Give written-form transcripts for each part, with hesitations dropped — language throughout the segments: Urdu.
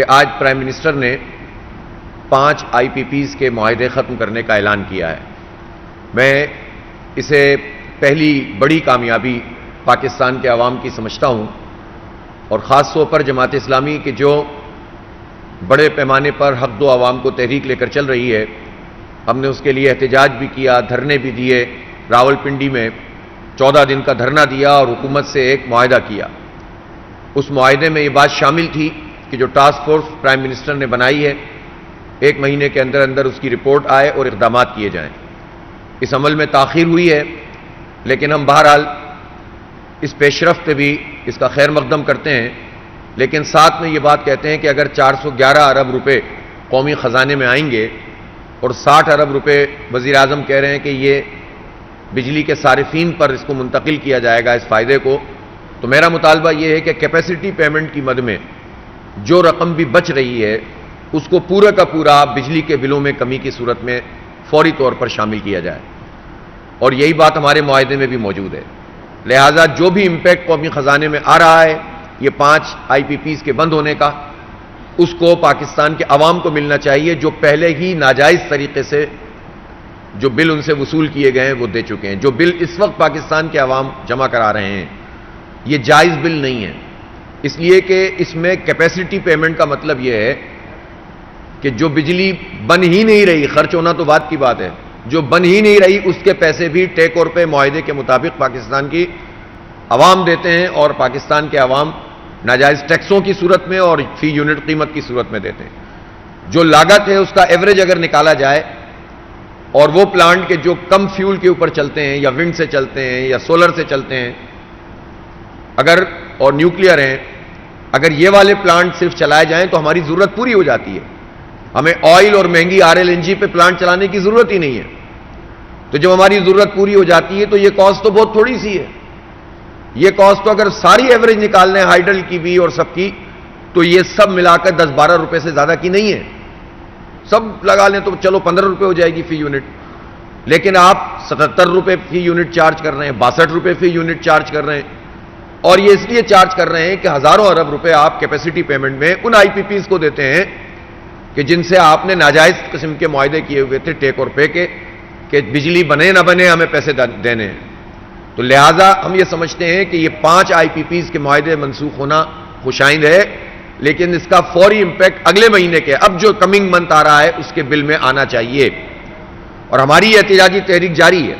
کہ آج پرائم منسٹر نے 5 IPPs کے معاہدے ختم کرنے کا اعلان کیا ہے۔ میں اسے پہلی بڑی کامیابی پاکستان کے عوام کی سمجھتا ہوں، اور خاص طور پر جماعت اسلامی کے جو بڑے پیمانے پر حق دو عوام کو تحریک لے کر چل رہی ہے، ہم نے اس کے لیے احتجاج بھی کیا، دھرنے بھی دیے، راولپنڈی میں 14 دن کا دھرنا دیا اور حکومت سے ایک معاہدہ کیا۔ اس معاہدے میں یہ بات شامل تھی کہ جو ٹاسک فورس پرائم منسٹر نے بنائی ہے 1 مہینے کے اندر اندر اس کی رپورٹ آئے اور اقدامات کیے جائیں۔ اس عمل میں تاخیر ہوئی ہے، لیکن ہم بہرحال اس پیش رفت پہ بھی اس کا خیر مقدم کرتے ہیں، لیکن ساتھ میں یہ بات کہتے ہیں کہ اگر 411 ارب روپے قومی خزانے میں آئیں گے اور 60 ارب روپے وزیر اعظم کہہ رہے ہیں کہ یہ بجلی کے صارفین پر اس کو منتقل کیا جائے گا اس فائدے کو، تو میرا مطالبہ یہ ہے کہ کیپیسٹی پیمنٹ کی مد میں جو رقم بھی بچ رہی ہے اس کو پورا کا پورا بجلی کے بلوں میں کمی کی صورت میں فوری طور پر شامل کیا جائے، اور یہی بات ہمارے معاہدے میں بھی موجود ہے۔ لہذا جو بھی امپیکٹ قومی خزانے میں آ رہا ہے یہ 5 IPPs کے بند ہونے کا، اس کو پاکستان کے عوام کو ملنا چاہیے جو پہلے ہی ناجائز طریقے سے جو بل ان سے وصول کیے گئے ہیں وہ دے چکے ہیں۔ جو بل اس وقت پاکستان کے عوام جمع کرا رہے ہیں یہ جائز بل نہیں ہے، اس لیے کہ اس میں کیپیسٹی پیمنٹ کا مطلب یہ ہے کہ جو بجلی بن ہی نہیں رہی، خرچ ہونا تو بات کی بات ہے، جو بن ہی نہیں رہی اس کے پیسے بھی ٹیک اور پے معاہدے کے مطابق پاکستان کی عوام دیتے ہیں، اور پاکستان کے عوام ناجائز ٹیکسوں کی صورت میں اور فی یونٹ قیمت کی صورت میں دیتے ہیں۔ جو لاگت ہے اس کا ایوریج اگر نکالا جائے، اور وہ پلانٹ کے جو کم فیول کے اوپر چلتے ہیں یا ونڈ سے چلتے ہیں یا سولر سے چلتے ہیں اگر اور نیوکلیئر ہیں، اگر یہ والے پلانٹ صرف چلائے جائیں تو ہماری ضرورت پوری ہو جاتی ہے، ہمیں آئل اور مہنگی RLNG پہ پلانٹ چلانے کی ضرورت ہی نہیں ہے۔ تو جب ہماری ضرورت پوری ہو جاتی ہے تو یہ کاسٹ تو بہت تھوڑی سی ہے، یہ کاسٹ تو اگر ساری ایوریج نکال لیں ہائیڈل کی بھی اور سب کی تو یہ سب ملا کر 10-12 روپے سے زیادہ کی نہیں ہے، سب لگا لیں تو چلو 15 روپے ہو جائے گی فی یونٹ، لیکن آپ 77 روپے فی یونٹ چارج کر رہے ہیں، 62 روپے فی یونٹ چارج کر رہے ہیں، اور یہ اس لیے چارج کر رہے ہیں کہ ہزاروں ارب روپے آپ کیپیسٹی پیمنٹ میں ان IPPs کو دیتے ہیں کہ جن سے آپ نے ناجائز قسم کے معاہدے کیے ہوئے تھے ٹیک اور پے کے، کہ بجلی بنے نہ بنے ہمیں پیسے دینے ہیں۔ تو لہٰذا ہم یہ سمجھتے ہیں کہ یہ 5 IPPs کے معاہدے منسوخ ہونا خوشائند ہے، لیکن اس کا فوری امپیکٹ اگلے مہینے کے اب جو کمنگ منتھ آ رہا ہے اس کے بل میں آنا چاہیے، اور ہماری احتجاجی تحریک جاری ہے۔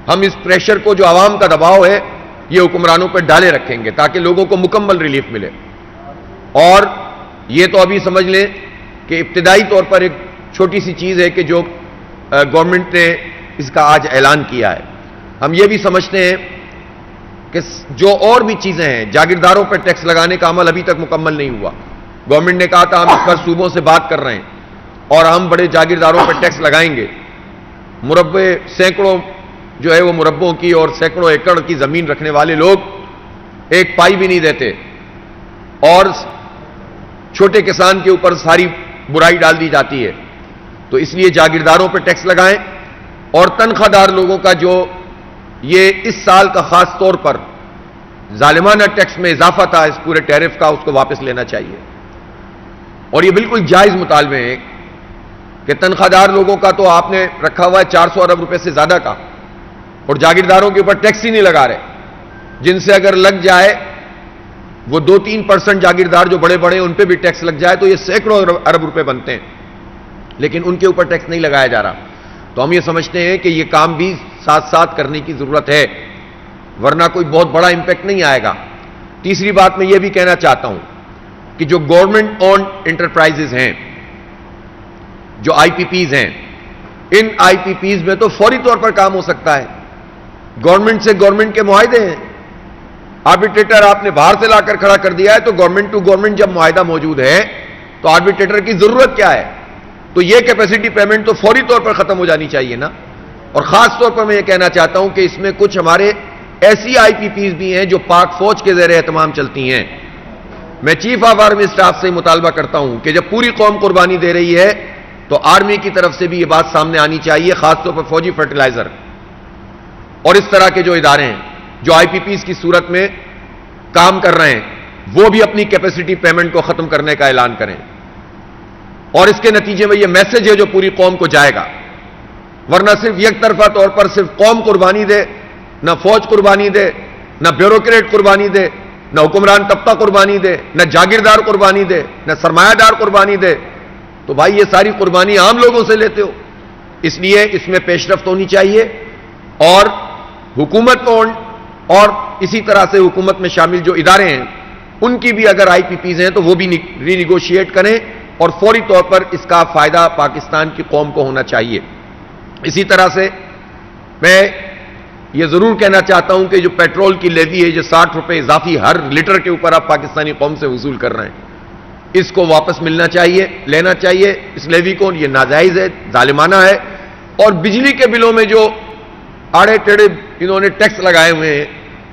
ہم اس پریشر کو جو عوام کا دباؤ ہے یہ حکمرانوں پر ڈالے رکھیں گے تاکہ لوگوں کو مکمل ریلیف ملے، اور یہ تو ابھی سمجھ لیں کہ ابتدائی طور پر ایک چھوٹی سی چیز ہے کہ جو گورنمنٹ نے اس کا آج اعلان کیا ہے۔ ہم یہ بھی سمجھتے ہیں کہ جو اور بھی چیزیں ہیں، جاگیرداروں پر ٹیکس لگانے کا عمل ابھی تک مکمل نہیں ہوا۔ گورنمنٹ نے کہا تھا ہم اس پر صوبوں سے بات کر رہے ہیں اور ہم بڑے جاگیرداروں پر ٹیکس لگائیں گے، مربع سینکڑوں جو ہے وہ مربوں کی اور سینکڑوں ایکڑ کی زمین رکھنے والے لوگ ایک پائی بھی نہیں دیتے، اور چھوٹے کسان کے اوپر ساری برائی ڈال دی جاتی ہے۔ تو اس لیے جاگیرداروں پر ٹیکس لگائیں، اور تنخواہ دار لوگوں کا جو یہ اس سال کا خاص طور پر ظالمانہ ٹیکس میں اضافہ تھا اس پورے ٹیرف کا، اس کو واپس لینا چاہیے۔ اور یہ بالکل جائز مطالبے ہیں کہ تنخواہ دار لوگوں کا تو آپ نے رکھا ہوا ہے 400 ارب روپے سے زیادہ کا، اور جاگیرداروں کے اوپر ٹیکس ہی نہیں لگا رہے، جن سے اگر لگ جائے وہ 2-3% جاگیردار جو بڑے بڑے ان پہ بھی ٹیکس لگ جائے تو یہ سینکڑوں ارب روپے بنتے ہیں، لیکن ان کے اوپر ٹیکس نہیں لگایا جا رہا۔ تو ہم یہ سمجھتے ہیں کہ یہ کام بھی ساتھ ساتھ کرنے کی ضرورت ہے، ورنہ کوئی بہت بڑا امپیکٹ نہیں آئے گا۔ تیسری بات میں یہ بھی کہنا چاہتا ہوں کہ جو گورنمنٹ اونڈ انٹرپرائزز ہیں، جو IPPs ہیں، ان IPPs میں تو فوری طور پر کام ہو سکتا ہے۔ گورنمنٹ سے گورنمنٹ کے معاہدے ہیں، آربیٹریٹر آپ نے باہر سے لا کر کھڑا کر دیا ہے، تو گورنمنٹ ٹو گورنمنٹ جب معاہدہ موجود ہے تو آربیٹریٹر کی ضرورت کیا ہے؟ تو یہ کیپیسٹی پیمنٹ تو فوری طور پر ختم ہو جانی چاہیے نا۔ اور خاص طور پر میں یہ کہنا چاہتا ہوں کہ اس میں کچھ ہمارے ایسی IPPs بھی ہیں جو پاک فوج کے زیر اہتمام چلتی ہیں۔ میں چیف آف آرمی اسٹاف سے مطالبہ کرتا ہوں کہ جب پوری قوم قربانی دے رہی ہے تو آرمی کی طرف سے بھی یہ بات سامنے آنی چاہیے، خاص طور پر فوجی فرٹیلائزر اور اس طرح کے جو ادارے ہیں جو IPPs کی صورت میں کام کر رہے ہیں، وہ بھی اپنی کیپیسٹی پیمنٹ کو ختم کرنے کا اعلان کریں، اور اس کے نتیجے میں یہ میسج ہے جو پوری قوم کو جائے گا. ورنہ صرف یک طرفہ طور پر صرف قوم قربانی دے، نہ فوج قربانی دے، نہ بیوروکریٹ قربانی دے، نہ حکمران طبقہ قربانی دے، نہ جاگیردار قربانی دے، نہ سرمایہ دار قربانی دے، تو بھائی یہ ساری قربانی عام لوگوں سے لیتے ہو. اس لیے اس میں پیش رفت ہونی چاہیے، اور حکومت کو اور اسی طرح سے حکومت میں شامل جو ادارے ہیں ان کی بھی اگر آئی پی پیز ہیں تو وہ بھی ری نیگوشیٹ کریں، اور فوری طور پر اس کا فائدہ پاکستان کی قوم کو ہونا چاہیے. اسی طرح سے میں یہ ضرور کہنا چاہتا ہوں کہ جو پیٹرول کی لیوی ہے، جو 60 روپے اضافی ہر لیٹر کے اوپر آپ پاکستانی قوم سے وصول کر رہے ہیں، اس کو واپس ملنا چاہیے، لینا چاہیے اس لیوی کو. یہ ناجائز ہے، ظالمانہ ہے. اور بجلی کے بلوں میں جو آڑے ٹیڑے انہوں نے ٹیکس لگائے ہوئے ہیں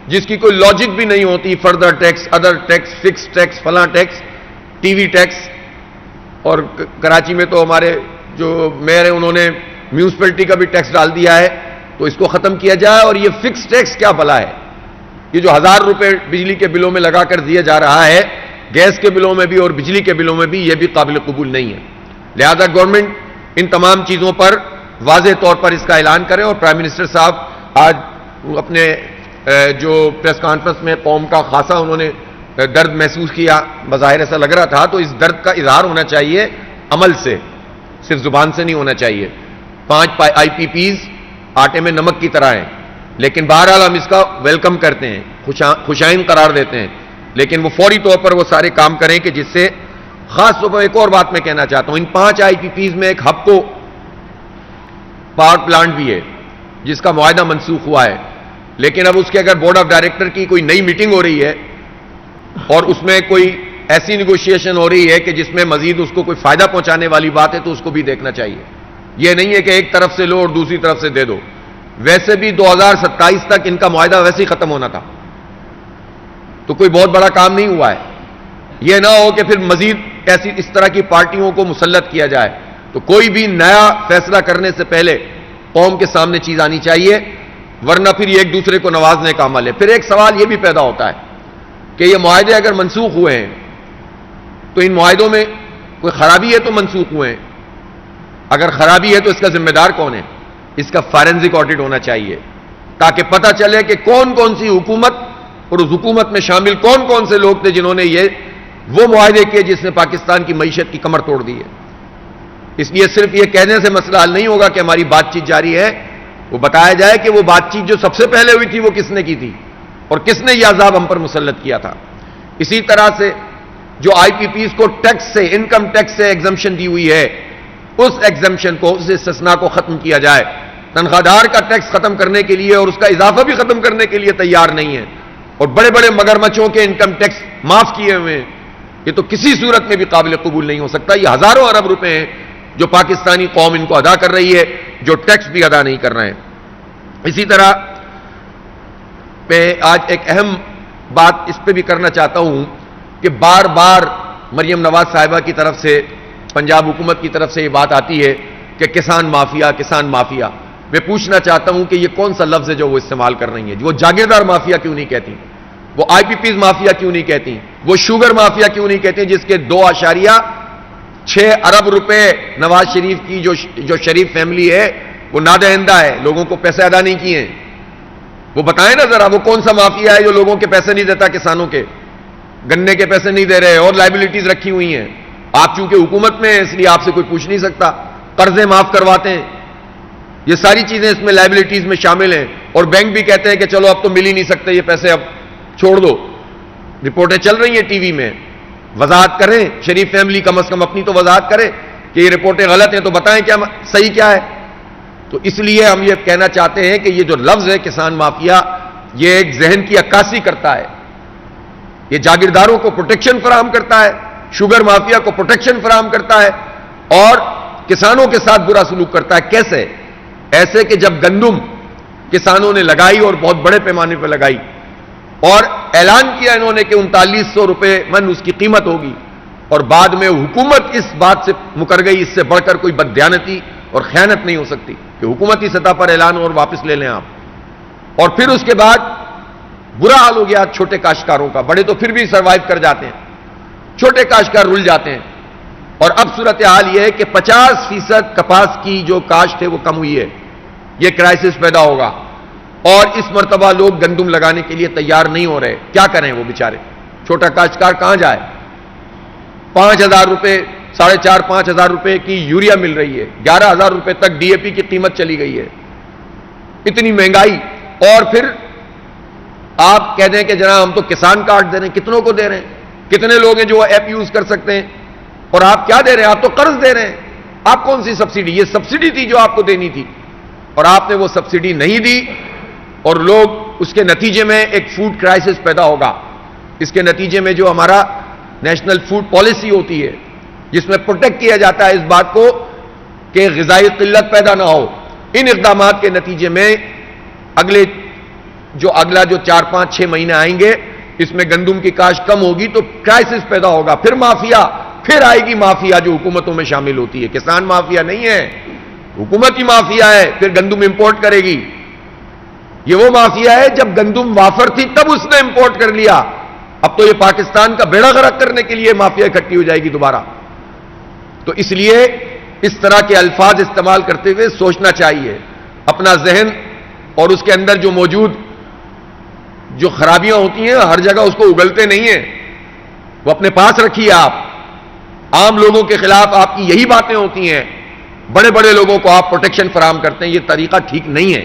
جس کی کوئی لاجک بھی نہیں ہوتی، further tax, other tax, fix tax, فلاں ٹیکس، ٹی وی ٹیکس، اور کراچی میں تو ہمارے جو میئر ہیں انہوں نے میونسپلٹی کا بھی ٹیکس ڈال دیا ہے، تو اس کو ختم کیا جائے. اور یہ فکس ٹیکس کیا بھلا ہے؟ یہ جو 1000 روپے بجلی کے بلوں میں لگا کر دیا جا رہا ہے، گیس کے بلوں میں بھی اور بجلی کے بلوں میں بھی، یہ بھی قابل قبول نہیں ہے. لہذا گورنمنٹ ان تمام چیزوں پر واضح طور پر اس کا اعلان کرے. اور پرائم منسٹر صاحب آج اپنے جو پریس کانفرنس میں قوم کا خاصا انہوں نے درد محسوس کیا، بظاہر ایسا لگ رہا تھا، تو اس درد کا اظہار ہونا چاہیے عمل سے، صرف زبان سے نہیں ہونا چاہیے. 5 آئی پی پیز آٹے میں نمک کی طرح ہیں، لیکن بہرحال ہم اس کا ویلکم کرتے ہیں، خوشائند قرار دیتے ہیں، لیکن وہ فوری طور پر وہ سارے کام کریں کہ جس سے خاص طور پر ایک اور بات میں کہنا چاہتا ہوں، ان 5 آئی پی پیز میں ایک ہب کو پاور پلانٹ بھی ہے جس کا معاہدہ منسوخ ہوا ہے، لیکن اب اس کے اگر بورڈ آف ڈائریکٹر کی کوئی نئی میٹنگ ہو رہی ہے اور اس میں کوئی ایسی نیگوشیشن ہو رہی ہے کہ جس میں مزید اس کو کوئی فائدہ پہنچانے والی بات ہے تو اس کو بھی دیکھنا چاہیے. یہ نہیں ہے کہ ایک طرف سے لو اور دوسری طرف سے دے دو. ویسے بھی 2027 تک ان کا معاہدہ ویسے ہی ختم ہونا تھا، تو کوئی بہت بڑا کام نہیں ہوا ہے. یہ نہ ہو کہ پھر مزید ایسی اس طرح کی پارٹیوں کو مسلط کیا جائے. تو کوئی بھی نیا فیصلہ کرنے سے پہلے قوم کے سامنے چیز آنی چاہیے، ورنہ پھر یہ ایک دوسرے کو نوازنے کا عمل ہے. پھر ایک سوال یہ بھی پیدا ہوتا ہے کہ یہ معاہدے اگر منسوخ ہوئے ہیں تو ان معاہدوں میں کوئی خرابی ہے تو منسوخ ہوئے ہیں. اگر خرابی ہے تو اس کا ذمہ دار کون ہے؟ اس کا فارنزک آڈٹ ہونا چاہیے تاکہ پتہ چلے کہ کون کون سی حکومت اور اس حکومت میں شامل کون کون سے لوگ تھے جنہوں نے وہ معاہدے کیے جس نے پاکستان کی معیشت کی کمر توڑ دی ہے. اس لیے صرف یہ کہنے سے مسئلہ حل نہیں ہوگا کہ ہماری بات چیت جاری ہے، وہ بتایا جائے کہ وہ بات چیت جو سب سے پہلے ہوئی تھی وہ کس نے کی تھی اور کس نے یہ عذاب ہم پر مسلط کیا تھا. اسی طرح سے جو آئی پی پیز کو ٹیکس سے، انکم ٹیکس سے ایگزمپشن دی ہوئی ہے، اس ایگزمپشن کو، اس استثناء کو ختم کیا جائے. تنخواہ دار کا ٹیکس ختم کرنے کے لیے اور اس کا اضافہ بھی ختم کرنے کے لیے تیار نہیں ہے، اور بڑے بڑے مگرمچھوں کے انکم ٹیکس معاف کیے ہوئے ہیں. یہ تو کسی صورت میں بھی قابل قبول نہیں ہو سکتا. یہ ہزاروں ارب روپے ہیں جو پاکستانی قوم ان کو ادا کر رہی ہے، جو ٹیکس بھی ادا نہیں کر رہے ہیں. اسی طرح میں آج ایک اہم بات اس پہ بھی کرنا چاہتا ہوں کہ بار بار مریم نواز صاحبہ کی طرف سے، پنجاب حکومت کی طرف سے یہ بات آتی ہے کہ کسان مافیا، کسان مافیا. میں پوچھنا چاہتا ہوں کہ یہ کون سا لفظ ہے جو وہ استعمال کر رہی ہیں؟ وہ جاگیردار مافیا کیوں نہیں کہتی؟ وہ آئی پی پیز مافیا کیوں نہیں کہتی؟ وہ شوگر مافیا کیوں نہیں کہتی جس کے 2.6 ارب روپے نواز شریف کی جو شریف فیملی ہے وہ نادہندہ ہے، لوگوں کو پیسے ادا نہیں کیے ہیں. وہ بتائیں نا ذرا، وہ کون سا مافیا ہے جو لوگوں کے پیسے نہیں دیتا، کسانوں کے گنے کے پیسے نہیں دے رہے اور لائبلٹیز رکھی ہوئی ہیں. آپ چونکہ حکومت میں ہیں اس لیے آپ سے کوئی پوچھ نہیں سکتا. قرضے معاف کرواتے ہیں، یہ ساری چیزیں اس میں لائبلٹیز میں شامل ہیں. اور بینک بھی کہتے ہیں کہ چلو اب تو مل ہی نہیں سکتے یہ پیسے، اب چھوڑ دو. رپورٹیں چل رہی ہیں ٹی وی میں. وضاحت کریں، شریف فیملی کم از کم اپنی تو وضاحت کرے کہ یہ رپورٹیں غلط ہیں تو بتائیں کیا صحیح کیا ہے. تو اس لیے ہم یہ کہنا چاہتے ہیں کہ یہ جو لفظ ہے کسان مافیا، یہ ایک ذہن کی عکاسی کرتا ہے. یہ جاگیرداروں کو پروٹیکشن فراہم کرتا ہے، شوگر مافیا کو پروٹیکشن فراہم کرتا ہے، اور کسانوں کے ساتھ برا سلوک کرتا ہے. کیسے؟ ایسے کہ جب گندم کسانوں نے لگائی اور بہت بڑے پیمانے پہ لگائی اور اعلان کیا انہوں نے کہ 3900 روپے من اس کی قیمت ہوگی، اور بعد میں حکومت اس بات سے مکر گئی، اس سے بڑھ کر کوئی بددیانتی اور خیانت نہیں ہو سکتی کہ حکومتی سطح پر اعلان اور واپس لے لیں آپ. اور پھر اس کے بعد برا حال ہو گیا چھوٹے کاشتکاروں کا. بڑے تو پھر بھی سروائیو کر جاتے ہیں, چھوٹے کاشتکار رل جاتے ہیں. اور اب صورتحال یہ ہے کہ 50% کپاس کی جو کاشت ہے وہ کم ہوئی ہے. یہ کرائسس پیدا ہوگا اور اس مرتبہ لوگ گندم لگانے کے لیے تیار نہیں ہو رہے. کیا کریں وہ بیچارے؟ چھوٹا کاشتکار کہاں جائے؟ 5,000 روپے 4,500 روپے کی یوریا مل رہی ہے, 11,000 روپے تک ڈی اے پی کی قیمت چلی گئی ہے. اتنی مہنگائی, اور پھر آپ کہہ دیں کہ جناب ہم تو کسان کارڈ دے رہے ہیں. کتنوں کو دے رہے ہیں؟ کتنے لوگ ہیں جو ایپ یوز کر سکتے ہیں؟ اور آپ کیا دے رہے ہیں؟ آپ تو قرض دے رہے ہیں. آپ کون سی سبسڈی؟ یہ سبسڈی تھی جو آپ کو دینی تھی, اور آپ نے وہ سبسڈی نہیں دی, اور لوگ اس کے نتیجے میں ایک فوڈ کرائسس پیدا ہوگا. اس کے نتیجے میں جو ہمارا نیشنل فوڈ پالیسی ہوتی ہے, جس میں پروٹیکٹ کیا جاتا ہے اس بات کو کہ غذائی قلت پیدا نہ ہو, ان اقدامات کے نتیجے میں اگلا جو 4-5-6 مہینے آئیں گے, اس میں گندم کی کاشت کم ہوگی تو کرائسس پیدا ہوگا. پھر مافیا, پھر آئے گی مافیا جو حکومتوں میں شامل ہوتی ہے. کسان مافیا نہیں ہے, حکومت ہی مافیا ہے. پھر گندم امپورٹ کرے گی. یہ وہ مافیا ہے جب گندم وافر تھی تب اس نے امپورٹ کر لیا. اب تو یہ پاکستان کا بیڑا غرق کرنے کے لیے مافیا اکٹھی ہو جائے گی دوبارہ. تو اس لیے اس طرح کے الفاظ استعمال کرتے ہوئے سوچنا چاہیے. اپنا ذہن اور اس کے اندر جو موجود جو خرابیاں ہوتی ہیں ہر جگہ اس کو اگلتے نہیں ہیں, وہ اپنے پاس رکھیے. آپ عام لوگوں کے خلاف آپ کی یہی باتیں ہوتی ہیں, بڑے بڑے لوگوں کو آپ پروٹیکشن فراہم کرتے ہیں. یہ طریقہ ٹھیک نہیں ہے.